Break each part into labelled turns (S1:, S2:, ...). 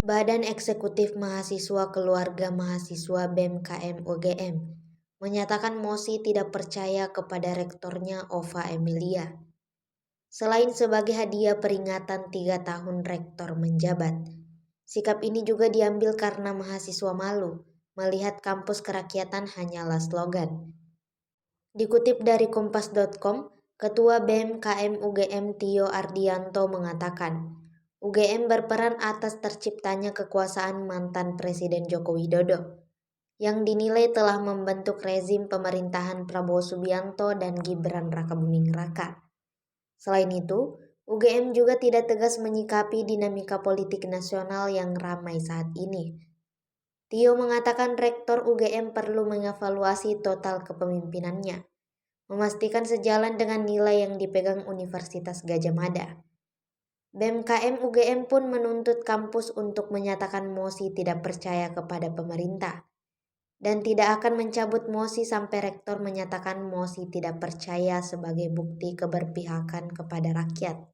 S1: Badan Eksekutif Mahasiswa Keluarga Mahasiswa BEM KM UGM menyatakan mosi tidak percaya kepada rektornya Ova Emilia. Selain sebagai hadiah peringatan 3 tahun rektor menjabat, sikap ini juga diambil karena mahasiswa malu melihat kampus kerakyatan hanyalah slogan. Dikutip dari kompas.com, Ketua BEM KM UGM Tio Ardianto mengatakan, UGM berperan atas terciptanya kekuasaan mantan Presiden Joko Widodo, yang dinilai telah membentuk rezim pemerintahan Prabowo Subianto dan Gibran Rakabuming Raka. Selain itu, UGM juga tidak tegas menyikapi dinamika politik nasional yang ramai saat ini. Tio mengatakan Rektor UGM perlu mengevaluasi total kepemimpinannya, memastikan sejalan dengan nilai yang dipegang Universitas Gadjah Mada. BEM-KM UGM pun menuntut kampus untuk menyatakan mosi tidak percaya kepada pemerintah dan tidak akan mencabut mosi sampai rektor menyatakan mosi tidak percaya sebagai bukti keberpihakan kepada rakyat.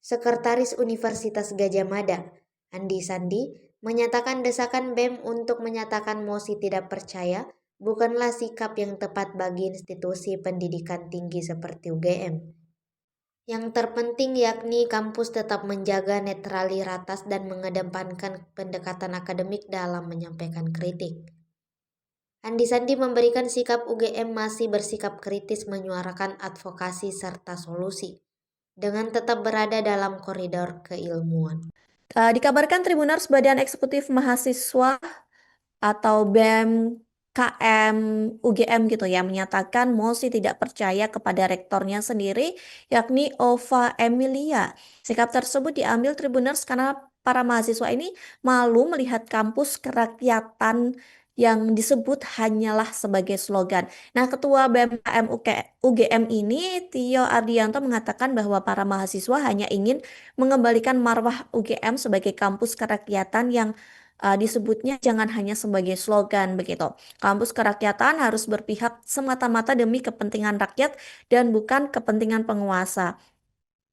S1: Sekretaris Universitas Gadjah Mada, Andi Sandi, menyatakan desakan BEM untuk menyatakan mosi tidak percaya bukanlah sikap yang tepat bagi institusi pendidikan tinggi seperti UGM. Yang terpenting yakni kampus tetap menjaga netralitas dan mengedepankan pendekatan akademik dalam menyampaikan kritik. Andi Sandi memberikan sikap UGM masih bersikap kritis menyuarakan advokasi serta solusi, dengan tetap berada dalam koridor keilmuan.
S2: Dikabarkan Tribuners Badan Eksekutif Mahasiswa atau BEM KM UGM gitu ya menyatakan mosi tidak percaya kepada rektornya sendiri yakni Ova Emilia. Sikap tersebut diambil Tribuners karena para mahasiswa ini malu melihat kampus kerakyatan yang disebut hanyalah sebagai slogan. Nah, Ketua BEM KM UGM ini Tio Ardianto mengatakan bahwa para mahasiswa hanya ingin mengembalikan marwah UGM sebagai kampus kerakyatan yang disebutnya jangan hanya sebagai slogan begitu. Kampus kerakyatan harus berpihak semata-mata demi kepentingan rakyat dan bukan kepentingan penguasa.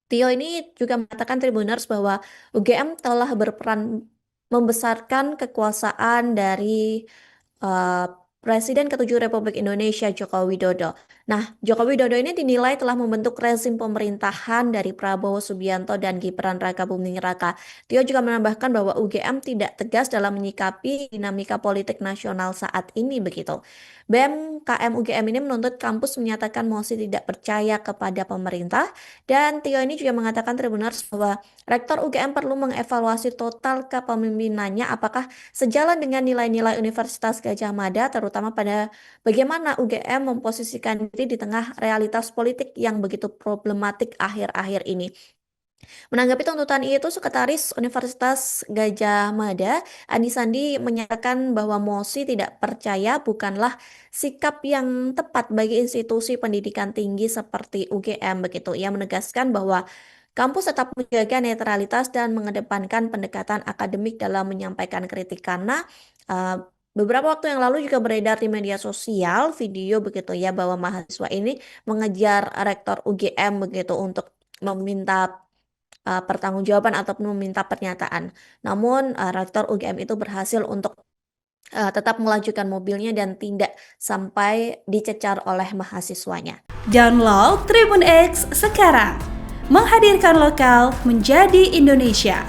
S2: Tio ini juga mengatakan Tribuners bahwa UGM telah berperan membesarkan kekuasaan dari Presiden ke-7 Republik Indonesia Joko Widodo. Nah, Joko Widodo ini dinilai telah membentuk rezim pemerintahan dari Prabowo Subianto dan Gibran Rakabuming Raka. Tio juga menambahkan bahwa UGM tidak tegas dalam menyikapi dinamika politik nasional saat ini begitu. BEM KM UGM ini menuntut kampus menyatakan mosi tidak percaya kepada pemerintah dan Tio ini juga mengatakan Tribuners bahwa Rektor UGM perlu mengevaluasi total kepemimpinannya apakah sejalan dengan nilai-nilai Universitas Gadjah Mada terutama pada bagaimana UGM memposisikan diri di tengah realitas politik yang begitu problematik akhir-akhir ini. Menanggapi tuntutan itu, Sekretaris Universitas Gadjah Mada, Andi Sandi menyatakan bahwa mosi tidak percaya bukanlah sikap yang tepat bagi institusi pendidikan tinggi seperti UGM begitu. Ia menegaskan bahwa kampus tetap menjaga netralitas dan mengedepankan pendekatan akademik dalam menyampaikan kritik karena beberapa waktu yang lalu juga beredar di media sosial video begitu ya bahwa mahasiswa ini mengejar rektor UGM begitu untuk meminta pertanggungjawaban ataupun meminta pernyataan. Namun rektor UGM itu berhasil untuk tetap melajukan mobilnya dan tidak sampai dicecar oleh mahasiswanya.
S3: Download Tribun X sekarang, menghadirkan lokal menjadi Indonesia.